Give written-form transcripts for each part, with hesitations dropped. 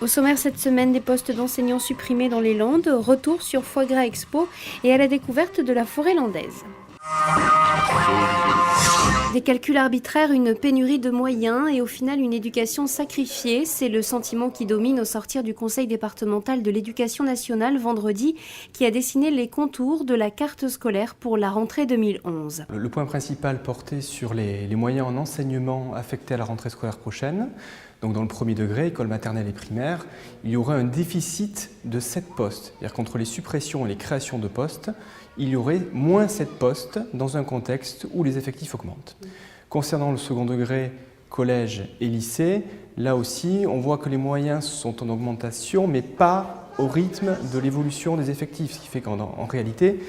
Au sommaire cette semaine, des postes d'enseignants supprimés dans les Landes, retour sur Foie Gras Expo et à la découverte de la forêt landaise. Des calculs arbitraires, une pénurie de moyens et au final une éducation sacrifiée, c'est le sentiment qui domine au sortir du Conseil départemental de l'éducation nationale vendredi, qui a dessiné les contours de la carte scolaire pour la rentrée 2011. Le point principal portait sur les moyens en enseignement affectés à la rentrée scolaire prochaine. Donc dans le premier degré, école maternelle et primaire, il y aurait un déficit de 7 postes. C'est-à-dire qu'entre les suppressions et les créations de postes, il y aurait moins 7 postes dans un contexte où les effectifs augmentent. Concernant le second degré, collège et lycée, là aussi, on voit que les moyens sont en augmentation, mais pas au rythme de l'évolution des effectifs, ce qui fait qu'en réalité,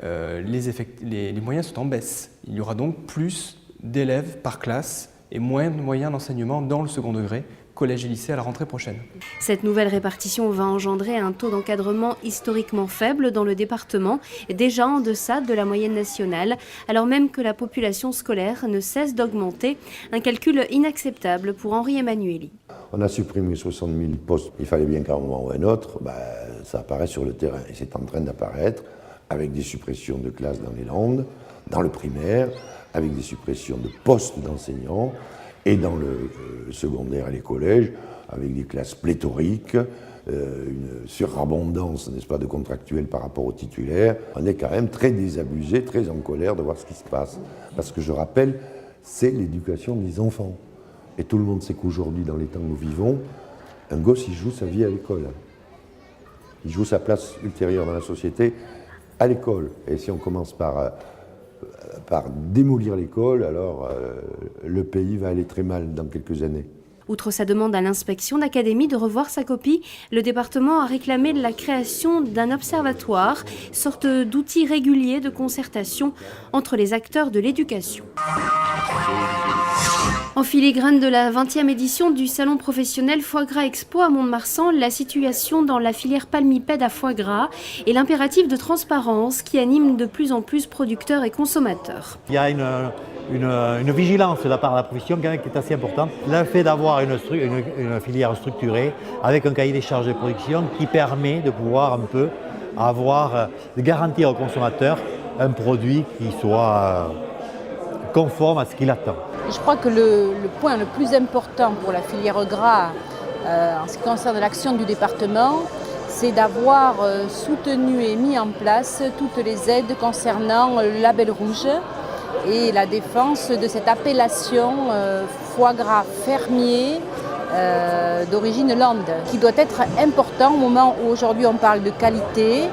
les moyens sont en baisse. Il y aura donc plus d'élèves par classe et moins de moyens d'enseignement dans le second degré, collège et lycée à la rentrée prochaine. Cette nouvelle répartition va engendrer un taux d'encadrement historiquement faible dans le département, déjà en deçà de la moyenne nationale, alors même que la population scolaire ne cesse d'augmenter. Un calcul inacceptable pour Henri Emmanuelli. On a supprimé 60 000 postes. Il fallait bien qu'à un moment ou à un autre, ça apparaît sur le terrain. Et c'est en train d'apparaître avec des suppressions de classes dans les Landes, dans le primaire, avec des suppressions de postes d'enseignants et dans le secondaire et les collèges, avec des classes pléthoriques, une surabondance, n'est-ce pas, de contractuels par rapport aux titulaires. On est quand même très désabusé, très en colère de voir ce qui se passe. Parce que je rappelle, c'est l'éducation des enfants. Et tout le monde sait qu'aujourd'hui, dans les temps où nous vivons, un gosse, il joue sa vie à l'école. Il joue sa place ultérieure dans la société à l'école. Et si on commence par démolir l'école, alors le pays va aller très mal dans quelques années. Outre sa demande à l'inspection d'académie de revoir sa copie, le département a réclamé la création d'un observatoire, sorte d'outil régulier de concertation entre les acteurs de l'éducation. En filigrane de la 20e édition du salon professionnel Foie Gras Expo à Mont-de-Marsan, la situation dans la filière palmipède à foie gras et l'impératif de transparence qui anime de plus en plus producteurs et consommateurs. Il y a une vigilance de la part de la profession qui est assez importante. Le fait d'avoir une filière structurée avec un cahier des charges de production qui permet de pouvoir un peu de garantir au consommateur un produit qui soit conforme à ce qu'il attend. Je crois que le point le plus important pour la filière gras en ce qui concerne l'action du département, c'est d'avoir soutenu et mis en place toutes les aides concernant le label rouge et la défense de cette appellation foie gras fermier d'origine lande, qui doit être important au moment où aujourd'hui on parle de qualité,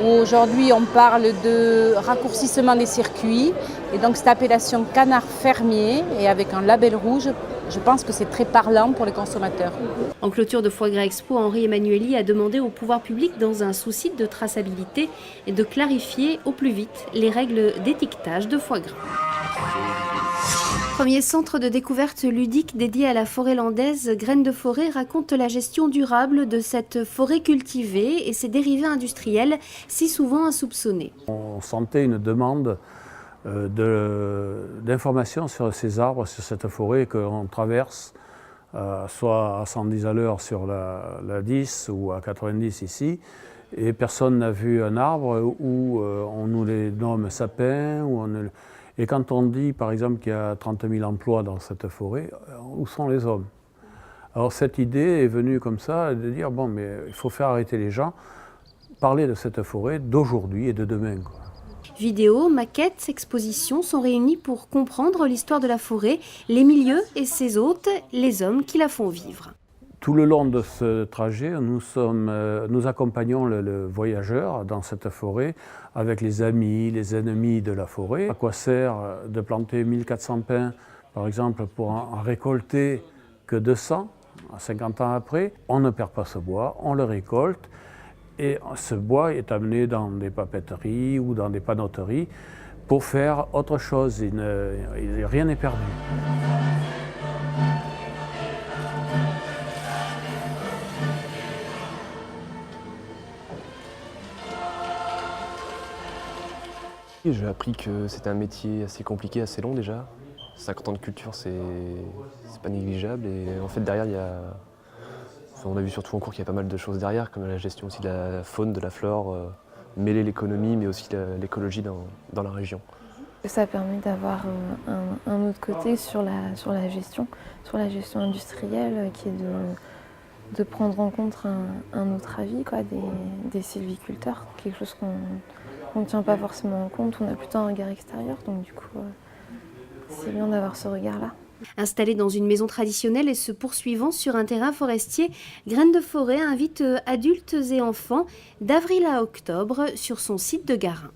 où aujourd'hui on parle de raccourcissement des circuits. Et donc cette appellation canard fermier et avec un label rouge, je pense que c'est très parlant pour les consommateurs. En clôture de Foie Gras Expo, Henri Emmanuelli a demandé au pouvoir public, dans un souci de traçabilité, de clarifier au plus vite les règles d'étiquetage de foie gras. Premier centre de découverte ludique dédié à la forêt landaise, Graines de Forêt raconte la gestion durable de cette forêt cultivée et ses dérivés industriels si souvent insoupçonnés. On sentait une demande d'informations sur ces arbres, sur cette forêt qu'on traverse, soit à 110 à l'heure sur la 10 ou à 90 ici, et personne n'a vu un arbre où on nous les nomme sapins, et quand on dit par exemple qu'il y a 30 000 emplois dans cette forêt, où sont les hommes? Alors cette idée est venue comme ça, de dire bon mais il faut faire arrêter les gens, parler de cette forêt d'aujourd'hui et de demain, quoi. Vidéos, maquettes, expositions sont réunies pour comprendre l'histoire de la forêt, les milieux et ses hôtes, les hommes qui la font vivre. Tout le long de ce trajet, nous accompagnons le voyageur dans cette forêt avec les amis, les ennemis de la forêt. À quoi sert de planter 1400 pins, par exemple, pour en récolter que 200, 50 ans après? On ne perd pas ce bois, on le récolte. Et ce bois est amené dans des papeteries ou dans des panotteries pour faire autre chose. Rien n'est perdu. J'ai appris que c'était un métier assez compliqué, assez long déjà. 50 ans de culture, c'est pas négligeable. Et en fait, derrière, il On a vu surtout en cours qu'il y a pas mal de choses derrière, comme la gestion aussi de la faune, de la flore, mêler l'économie mais aussi l'écologie dans la région. Ça permet d'avoir un autre côté sur la gestion industrielle, qui est de prendre en compte un autre avis, quoi, des sylviculteurs, quelque chose qu'on ne tient pas forcément en compte, on a plutôt un regard extérieur, donc du coup c'est bien d'avoir ce regard-là. Installée dans une maison traditionnelle et se poursuivant sur un terrain forestier, Graines de Forêt invite adultes et enfants d'avril à octobre sur son site de Garin.